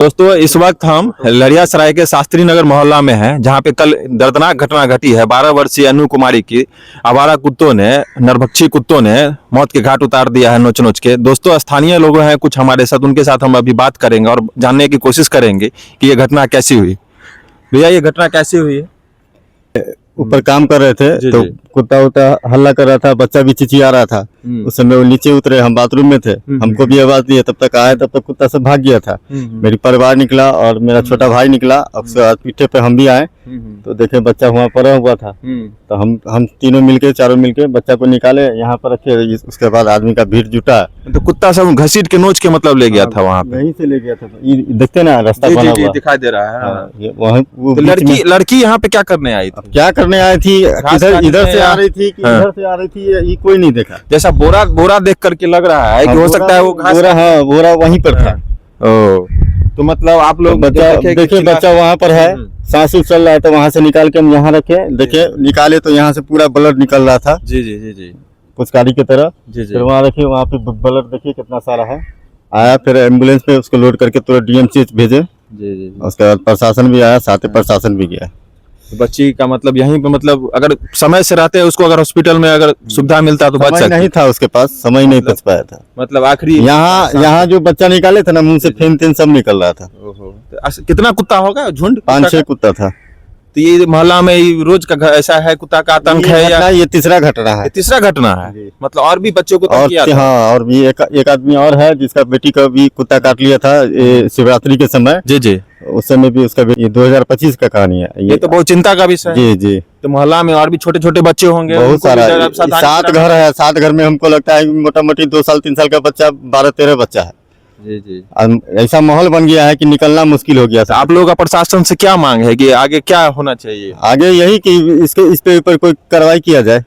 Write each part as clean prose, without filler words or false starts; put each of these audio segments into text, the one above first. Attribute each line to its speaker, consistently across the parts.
Speaker 1: दोस्तों इस वक्त हम लड़ियासराय के शास्त्री नगर मोहल्ला में हैं, जहां पे कल दर्दनाक घटना घटी है। 12 वर्षीय अनु कुमारी की आवारा कुत्तों ने, नरभक्षी कुत्तों ने मौत के घाट उतार दिया है नोच नोच के। दोस्तों स्थानीय लोग हैं कुछ हमारे साथ, उनके साथ हम अभी बात करेंगे और जानने की कोशिश करेंगे कि ये घटना कैसी हुई। भैया ये घटना कैसी हुई है?
Speaker 2: ऊपर काम कर रहे थे तो कुत्ता उता हल्ला कर रहा था, बच्चा भी चिचिया रहा था। उस समय वो नीचे उतरे, हम बाथरूम में थे, हमको भी आवाज दी, तब तक आए, तब तक कुत्ता सब भाग गया था। मेरी परिवार निकला और मेरा छोटा भाई निकला, अब पीछे पे हम भी आए तो देखे बच्चा वहाँ पड़ा हुआ था। तो हम तीनों मिलके, चारों मिलके बच्चा को निकाले, यहाँ पर रखे। उसके बाद आदमी का भीड़ जुटा
Speaker 1: तो कुत्ता सब घसीट के नोच के मतलब ले गया था वहाँ पे?
Speaker 2: यहीं से ले गया था। देखते ना रास्ता बना हुआ
Speaker 1: दिखाई दे रहा है।
Speaker 2: वहाँ
Speaker 1: तो लड़की यहाँ पे क्या करने आई थी?
Speaker 2: क्या करने आई थी? इधर से आ रही थी कि इधर से आ रही थी, ये कोई नहीं देखा।
Speaker 1: जैसा बोरा देख करके लग रहा है कि हो सकता है वो
Speaker 2: बोरा वहीं पर था।
Speaker 1: ओ, तो मतलब आप लोग
Speaker 2: देखिए बच्चा वहाँ पर है, सांस चल रहा है, तो वहाँ से निकाल के हम यहाँ रखे। देखे निकाले तो यहाँ से पूरा ब्लड निकल रहा था,
Speaker 1: जी जी जी जी,
Speaker 2: पुचकारी की तरह। फिर वहाँ रखे, वहाँ पे ब्लड देखिए कितना सारा है। आया, फिर एम्बुलेंस पे उसको लोड करके तुरंत डीएमसीएच भेजे।
Speaker 1: जी जी।
Speaker 2: उसके बाद प्रशासन भी आया, साथ ही प्रशासन भी गया।
Speaker 1: बच्ची का मतलब यहीं पे, मतलब अगर समय से रहते उसको, अगर हॉस्पिटल में अगर सुविधा मिलता तो बच सकती।
Speaker 2: नहीं था उसके पास, समय नहीं बच पाया था।
Speaker 1: मतलब आखिरी
Speaker 2: यहाँ जो बच्चा निकाले थे ना, मुंह से फेन तेन सब निकल रहा था।
Speaker 1: तो कितना कुत्ता होगा? झुंड
Speaker 2: 5-6 कुत्ता था।
Speaker 1: तो ये मोहल्ला में रोज का ऐसा है कुत्ता का आतंक है या
Speaker 2: ये तीसरा घटना है?
Speaker 1: तीसरा घटना है। मतलब और भी बच्चों को तंग किया था?
Speaker 2: हाँ, और भी एक आदमी और है जिसका बेटी का भी कुत्ता काट लिया था शिवरात्रि के समय।
Speaker 1: जी जी,
Speaker 2: उस समय भी उसका ये 2025 का कहानी है।
Speaker 1: ये तो बहुत चिंता का विषय है।
Speaker 2: जी जी।
Speaker 1: तो मोहल्ला में और भी छोटे छोटे बच्चे होंगे?
Speaker 2: बहुत सारा, 7 घर है। 7 घर में हमको लगता है मोटा मोटी 2 साल 3 साल का बच्चा, 12-13 बच्चा है।
Speaker 1: जी जी।
Speaker 2: ऐसा माहौल बन गया है कि निकलना मुश्किल हो गया था।
Speaker 1: आप लोगों का प्रशासन से क्या मांग है कि आगे क्या होना चाहिए?
Speaker 2: आगे यही कि इस पे ऊपर कोई कार्रवाई किया जाए।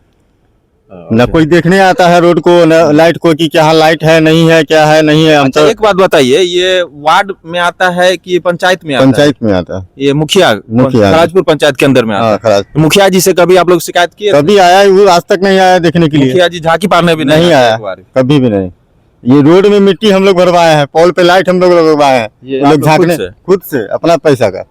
Speaker 2: न कोई देखने आता है रोड को, न लाइट को, कि क्या लाइट है नहीं है, क्या है नहीं है।
Speaker 1: अच्छा, एक बात बताइए, ये वार्ड में आता है कि पंचायत में आता है?
Speaker 2: पंचायत में आता है।
Speaker 1: ये मुखिया खराजपुर पंचायत के अंदर में आता है। मुखिया जी से कभी आप लोग शिकायत किए?
Speaker 2: कभी आया, वो आज तक नहीं आया देखने के लिए।
Speaker 1: मुखिया जी झांकी मारने भी
Speaker 2: नहीं आया, कभी भी नहीं। ये रोड में मिट्टी हम लोग भरवाए हैं, पोल पे लाइट हम लोग लगवाए हैं, लोग झांकने खुद से अपना पैसा का।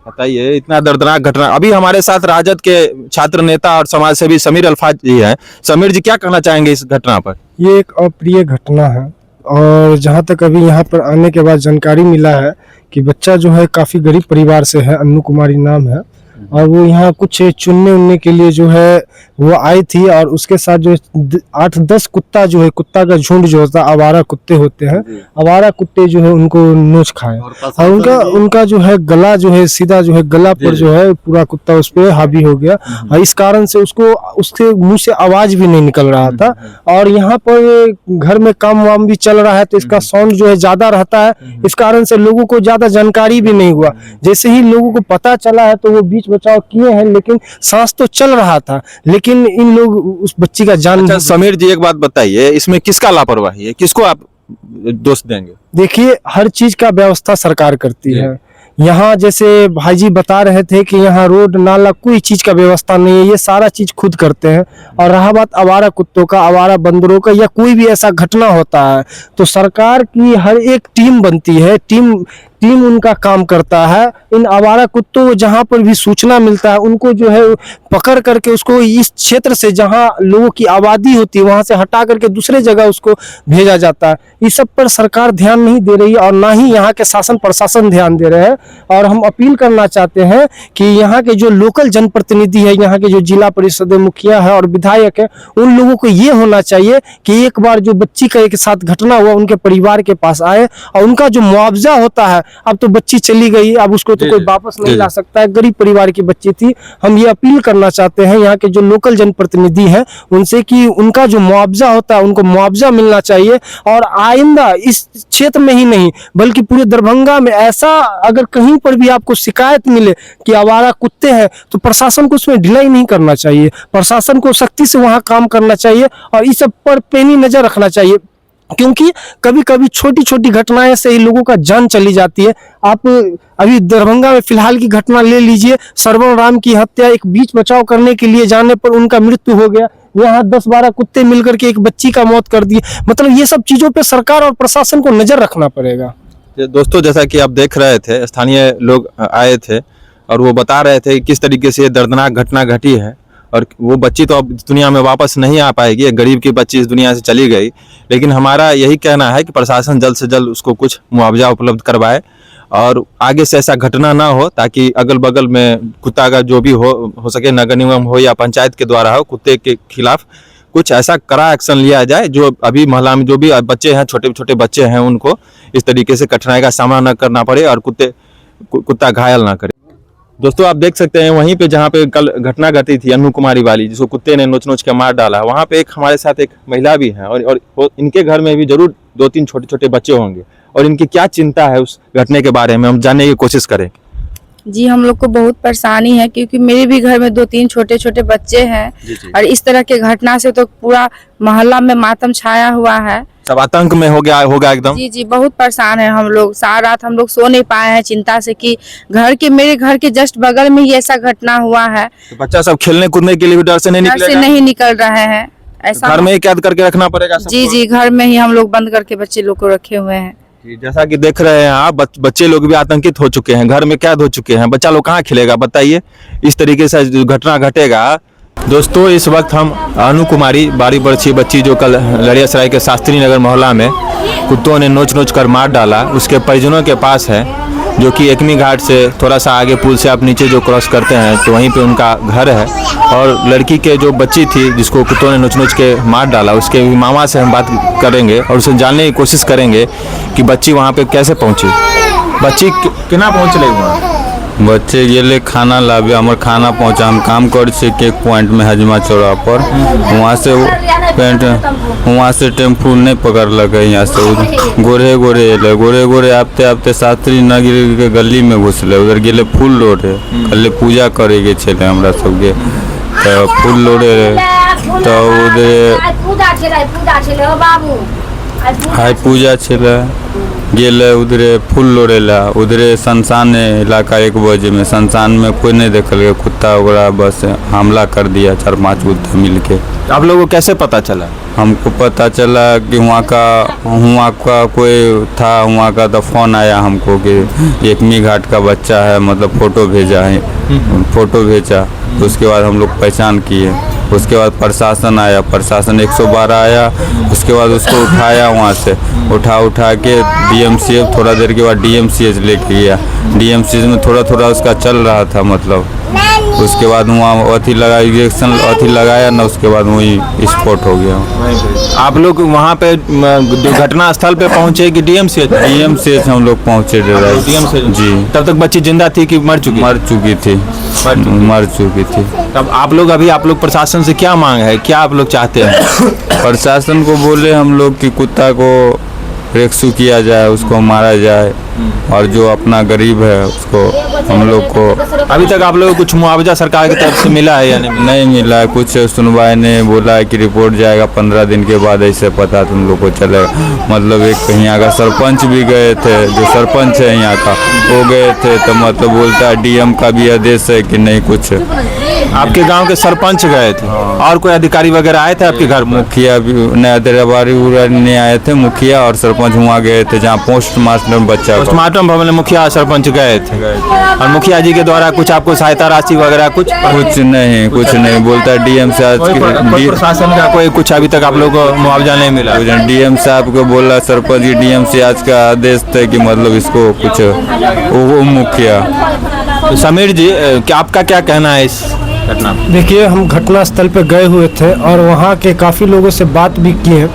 Speaker 1: बताइए, इतना दर्दनाक घटना। अभी हमारे साथ राजद के छात्र नेता और समाज सेवी समीर अल्फाज जी हैं। समीर जी, क्या कहना चाहेंगे इस घटना पर?
Speaker 3: ये एक अप्रिय घटना है, और जहाँ तक अभी यहाँ पर आने के बाद जानकारी मिला है कि बच्चा जो है काफ़ी गरीब परिवार से है, अनु कुमारी नाम है, और वो यहाँ कुछ चुनने उनने के लिए जो है वो आई थी, और उसके साथ जो 8-10 कुत्ता जो है, कुत्ता का झुंड जो होता है, आवारा कुत्ते होते हैं, आवारा कुत्ते जो है उनको नोच खाए, और उनका जो है गला जो है सीधा जो है गला पर जो है पूरा कुत्ता उस पर हावी हो गया, और इस कारण से उसके मुंह से आवाज भी नहीं निकल रहा था। और यहाँ पर घर में काम वाम भी चल रहा है, तो इसका साउंड जो है ज्यादा रहता है, इस कारण से लोगों को ज्यादा जानकारी भी नहीं हुआ। जैसे ही लोगों को पता चला है तो वो बीच बचाव किए हैं, लेकिन सांस तो चल रहा था, लेकिन इन लोग उस बच्ची का जान।
Speaker 1: अच्छा समीर जी, एक बात बताइए, इसमें किसका लापरवाही है? किसको आप दोष देंगे?
Speaker 3: देखिए, हर चीज का व्यवस्था सरकार करती है। यहाँ जैसे भाई जी बता रहे थे कि यहाँ रोड नाला कोई चीज का व्यवस्था नहीं है, ये सारा चीज खुद करते हैं। और रहा बात आवारा कुत्तों का, आवारा बंदरों का, या कोई भी ऐसा घटना होता है तो सरकार की हर एक टीम बनती है, टीम उनका काम करता है। इन आवारा कुत्तों को जहाँ पर भी सूचना मिलता है, उनको जो है पकड़ करके उसको इस क्षेत्र से, जहाँ लोगों की आबादी होती है, वहाँ से हटा करके दूसरे जगह उसको भेजा जाता है। इस सब पर सरकार ध्यान नहीं दे रही है, और ना ही यहाँ के शासन प्रशासन ध्यान दे रहे हैं। और हम अपील करना चाहते हैं कि यहाँ के जो लोकल जनप्रतिनिधि है, यहाँ के जो जिला परिषद मुखिया है और विधायक है, उन लोगों को ये होना चाहिए कि एक बार जो बच्ची का एक साथ घटना हुआ, उनके परिवार के पास आए, और उनका जो मुआवजा होता है, अब तो बच्ची चली गई, अब उसको तो कोई वापस नहीं ला सकता है, गरीब परिवार की बच्ची थी। हम ये अपील करना चाहते हैं यहाँ के जो लोकल जनप्रतिनिधि हैं उनसे कि उनका जो मुआवजा होता है, उनको मुआवजा मिलना चाहिए। और आइंदा इस क्षेत्र में ही नहीं बल्कि पूरे दरभंगा में ऐसा अगर कहीं पर भी आपको शिकायत मिले कि आवारा कुत्ते हैं, तो प्रशासन को उसमें ढिलाई नहीं करना चाहिए, प्रशासन को सख्ती से वहां काम करना चाहिए, और इस सब पर पैनी नजर रखना चाहिए। क्योंकि कभी कभी छोटी छोटी घटनाएं से ही लोगों का जान चली जाती है। आप अभी दरभंगा में फिलहाल की घटना ले लीजिए, सरवण राम की हत्या, एक बीच बचाव करने के लिए जाने पर उनका मृत्यु हो गया। यहाँ 10-12 कुत्ते मिलकर के एक बच्ची का मौत कर दी। मतलब ये सब चीजों पे सरकार और प्रशासन को नजर रखना पड़ेगा।
Speaker 1: दोस्तों, जैसा कि आप देख रहे थे, स्थानीय लोग आए थे और वो बता रहे थे कि किस तरीके से ये दर्दनाक घटना घटी है। और वो बच्ची तो अब इस दुनिया में वापस नहीं आ पाएगी, एक गरीब की बच्ची इस दुनिया से चली गई। लेकिन हमारा यही कहना है कि प्रशासन जल्द से जल्द उसको कुछ मुआवजा उपलब्ध करवाए और आगे से ऐसा घटना ना हो, ताकि अगल बगल में कुत्ता का जो भी हो सके, नगर निगम हो या पंचायत के द्वारा हो, कुत्ते के खिलाफ कुछ ऐसा कड़ा एक्शन लिया जाए जो अभी मोहल्ला में जो भी बच्चे हैं, छोटे छोटे बच्चे हैं, उनको इस तरीके से कठिनाई का सामना न करना पड़े और कुत्ता घायल ना करे। दोस्तों, आप देख सकते हैं वहीं पे जहाँ पे कल घटना घटी थी अन्नू कुमारी वाली, जिसको कुत्ते ने नोच नोच के मार डाला, वहाँ पे एक हमारे साथ एक महिला भी है और इनके घर में भी जरूर 2-3 छोटे छोटे बच्चे होंगे और इनकी क्या चिंता है उस घटने के बारे में हम जानने की कोशिश करें।
Speaker 4: जी, हम लोग को बहुत परेशानी है क्योंकि मेरे भी घर में 2-3 छोटे छोटे बच्चे हैं।
Speaker 1: जी।
Speaker 4: और इस तरह के घटना से तो पूरा मोहल्ला में मातम छाया हुआ है।
Speaker 1: सब आतंक में होगा एकदम।
Speaker 4: जी जी, बहुत परेशान है हम लोग। सारा रात हम लोग सो नहीं पाए हैं चिंता से कि मेरे घर के जस्ट बगल में ही ऐसा घटना हुआ है।
Speaker 1: तो बच्चा सब खेलने कूदने के लिए भी डर से नहीं
Speaker 4: घर से नहीं निकल रहे हैं। ऐसा
Speaker 1: घर में ही कैद करके रखना पड़ेगा सबको।
Speaker 4: जी जी, घर में ही हम लोग बंद करके बच्चे लोग को रखे हुए हैं।
Speaker 1: जैसा कि देख रहे हैं आप, बच्चे लोग भी आतंकित हो चुके हैं, घर में कैद हो चुके हैं। बच्चा लोग कहाँ खेलेगा बताइए, इस तरीके से घटना घटेगा। दोस्तों, इस वक्त हम अनु कुमारी 12 वर्षीय बच्ची जो कल लड़ियासराय के शास्त्री नगर मोहल्ला में कुत्तों ने नोच नोच कर मार डाला, उसके परिजनों के पास है, जो कि एकमी घाट से थोड़ा सा आगे पुल से आप नीचे जो क्रॉस करते हैं तो वहीं पे उनका घर है। और लड़की के जो बच्ची थी जिसको कुत्तों ने नोच नोच के मार डाला, उसके मामा से हम बात करेंगे और उसे जानने की कोशिश करेंगे कि बच्ची वहाँ पे कैसे पहुँची, बच्ची केना पहुँच रही वहाँ।
Speaker 5: बच्चे गेले खाना लाबे, हमार खाना पहुँचा, हम काम कर से एक पॉइंट में हजमा चौराहा पर, वहाँ से टेम्पू नहीं पकड़ लगे, यहाँ से गोरे गोरे आते आते शास्त्री नगर के गली में घुसले, उधर गेले फूल लोड़े, कल पूजा करे के छे हमरा सबके, तो फूल लोड़े तो उधर हाई पूजा छे गेले, उधरे फूल लोड़ेला, उधरे शमशान इलाका 1 बजे में, शमशान में कोई नहीं देखल गया, कुत्ता वगैरह बस हमला कर दिया 4-5 कुत्ते मिल के।
Speaker 1: आप लोगों को कैसे पता चला?
Speaker 5: हमको पता चला कि वहाँ का कोई था, वहाँ का तो फ़ोन आया हमको कि एकमी घाट का बच्चा है, मतलब फ़ोटो भेजा, तो उसके बाद हम लोग पहचान किए। उसके बाद प्रशासन आया, प्रशासन 112 आया, उसके बाद उसको उठाया, वहाँ से उठा के DMCH, थोड़ा देर के बाद DMCH लेके गया। DMCH में थोड़ा उसका चल रहा था, मतलब उसके बाद वहाँ इंजेक्शन लगाया ना, उसके बाद वही स्पॉट हो गया।
Speaker 1: आप लोग वहाँ पे घटना स्थल पे पहुँचे कि
Speaker 5: DMCH हम लोग पहुँचे जी।
Speaker 1: तब तक बच्ची जिंदा थी कि मर चुकी
Speaker 5: थी।
Speaker 1: तब आप लोग प्रशासन से क्या मांग है, क्या आप लोग चाहते हैं?
Speaker 5: प्रशासन को बोले हम लोग कि कुत्ता को रेस्क्यू किया जाए, उसको मारा जाए, और जो अपना गरीब है उसको हम लोग को।
Speaker 1: अभी तक आप लोगों को कुछ मुआवजा सरकार की तरफ से मिला है या
Speaker 5: नहीं मिला है? कुछ सुनवाई ने बोला है कि रिपोर्ट जाएगा 15 दिन के बाद, ऐसे पता तुम लोग को चलेगा। मतलब एक यहाँ का सरपंच भी गए थे, जो सरपंच है यहाँ का, वो गए थे, तो मतलब बोलता है DM का भी आदेश है कि नहीं कुछ।
Speaker 1: आपके गांव के सरपंच गए थे और कोई अधिकारी वगैरह आए थे आपके घर?
Speaker 5: मुखिया भी नहीं आए थे, मुखिया और सरपंच वहाँ गए थे जहाँ पोस्टमास्टर बच्चा,
Speaker 1: पोस्टमार्टम भवन में मुखिया सरपंच गए थे। और मुखिया जी के द्वारा कुछ आपको सहायता राशि वगैरह कुछ
Speaker 5: नहीं बोलता है। DM
Speaker 1: प्रशासन का कोई कुछ अभी तक आप लोग को मुआवजा नहीं मिला?
Speaker 5: DM साहब को बोला सरपंच की, DM से आज का आदेश था कि मतलब इसको कुछ वो मुखिया।
Speaker 1: तो समीर जी, क्या आपका क्या कहना है इस घटना?
Speaker 3: देखिए, हम घटना स्थल पे गए हुए थे और वहाँ के काफ़ी लोगों से बात भी किए।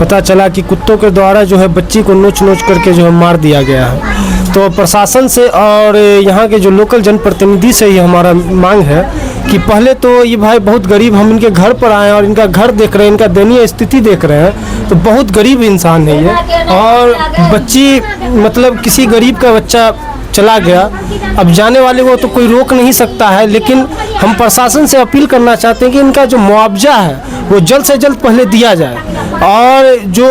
Speaker 3: पता चला कि कुत्तों के द्वारा जो है बच्ची को नोच करके जो है मार दिया गया है। तो प्रशासन से और यहाँ के जो लोकल जनप्रतिनिधि से ही हमारा मांग है कि पहले तो ये भाई बहुत गरीब, हम इनके घर पर आए और इनका घर देख रहे हैं, इनका दयनीय स्थिति देख रहे हैं, तो बहुत गरीब इंसान है ये। और बच्ची मतलब किसी गरीब का बच्चा चला गया, अब जाने वाले को तो कोई रोक नहीं सकता है, लेकिन हम प्रशासन से अपील करना चाहते हैं कि इनका जो मुआवजा है वो जल्द से जल्द पहले दिया जाए और जो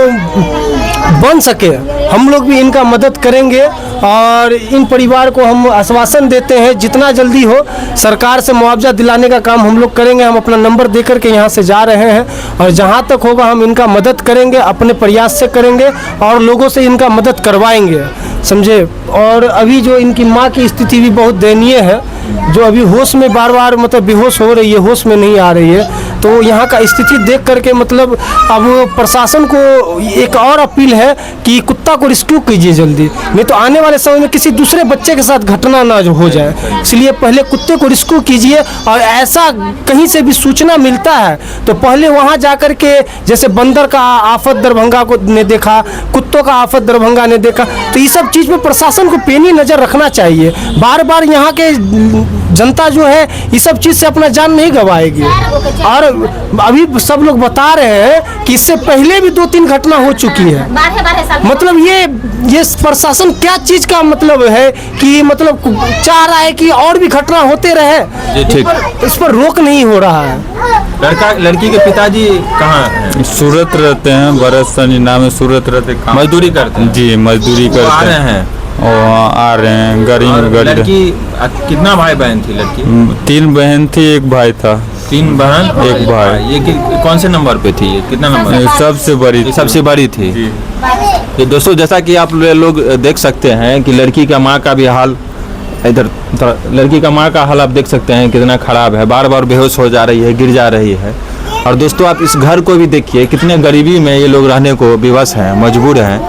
Speaker 3: बन सके हम लोग भी इनका मदद करेंगे और इन परिवार को हम आश्वासन देते हैं जितना जल्दी हो सरकार से मुआवजा दिलाने का काम हम लोग करेंगे। हम अपना नंबर दे करके यहाँ से जा रहे हैं और जहाँ तक होगा हम इनका मदद करेंगे, अपने प्रयास से करेंगे और लोगों से इनका मदद करवाएंगे, समझे। और अभी जो इनकी माँ की स्थिति भी बहुत दयनीय है, जो अभी होश में बार बार मतलब बेहोश हो रही है, होश में नहीं आ रही है। तो यहाँ का स्थिति देख करके मतलब अब प्रशासन को एक और अपील है कि कुत्ता को रेस्क्यू कीजिए जल्दी, नहीं तो आने वाले समय में किसी दूसरे बच्चे के साथ घटना ना हो जाए। इसलिए पहले कुत्ते को रेस्क्यू कीजिए और ऐसा कहीं से भी सूचना मिलता है तो पहले वहाँ जा कर के, जैसे बंदर का आफत दरभंगा को ने देखा, कुत्तों का आफत दरभंगा ने देखा, तो ये सब चीज़ में प्रशासन को पेनी नज़र रखना चाहिए। बार बार यहाँ के जनता जो है ये सब चीज़ से अपना जान नहीं गंवाएगी। और अभी सब लोग बता रहे हैं कि इससे पहले भी 2-3 घटना हो चुकी है। मतलब ये प्रशासन क्या चीज़ का मतलब है कि मतलब चाह रहा है कि और भी घटना होते रहे, इस पर रोक नहीं हो रहा है।
Speaker 1: लड़की के पिताजी कहाँ हैं?
Speaker 5: सूरत रहते हैं, भरत सनी नाम है, सूरत रहते, काम
Speaker 1: मजदूरी करते हैं?
Speaker 5: जी मजदूरी
Speaker 1: आ
Speaker 5: करते
Speaker 1: रहे हैं
Speaker 5: और आ रहे हैं गरीब गरीब।
Speaker 1: लड़की कितना भाई बहन थी लड़की?
Speaker 5: 3 बहन थी, 1 भाई था।
Speaker 1: 3 बहन
Speaker 5: 1 भाई।
Speaker 1: ये कौन से नंबर पे थी? ये कितना नंबर?
Speaker 5: सबसे बड़ी
Speaker 1: ये सबसे बड़ी थी।
Speaker 5: जी।
Speaker 1: तो दोस्तों जैसा कि आप लोग देख सकते हैं कि लड़की का माँ का भी हाल इधर, लड़की का माँ का हाल आप देख सकते हैं कितना खराब है, बार बार बेहोश हो जा रही है, गिर जा रही है। और दोस्तों आप इस घर को भी देखिए, कितने गरीबी में ये लोग रहने को विवश हैं, मजबूर हैं।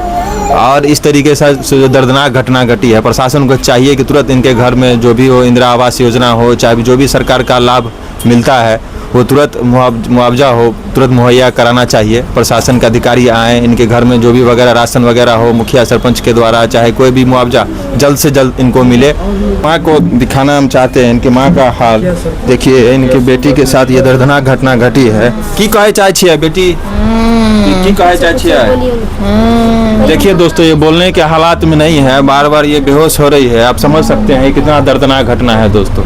Speaker 1: और इस तरीके से जो दर्दनाक घटना घटी है, प्रशासन को चाहिए कि तुरंत इनके घर में जो भी हो, इंदिरा आवास योजना हो, चाहे जो भी सरकार का लाभ मिलता है वो तुरंत मुआवजा हो, तुरंत मुहैया कराना चाहिए। प्रशासन के अधिकारी आएँ, इनके घर में जो भी वगैरह राशन वगैरह हो, मुखिया सरपंच के द्वारा चाहे कोई भी मुआवजा जल्द से जल्द इनको मिले। माँ को दिखाना हम चाहते हैं, इनकी माँ का हाल देखिए, इनकी बेटी के साथ ये दर्दनाक घटना घटी है। की कहे चाहे छिए बेटी, की कहे चाहे छिए? देखिए दोस्तों ये बोलने के हालात में नहीं है, बार बार ये बेहोश हो रही है। आप समझ सकते हैं कितना दर्दनाक घटना है दोस्तों।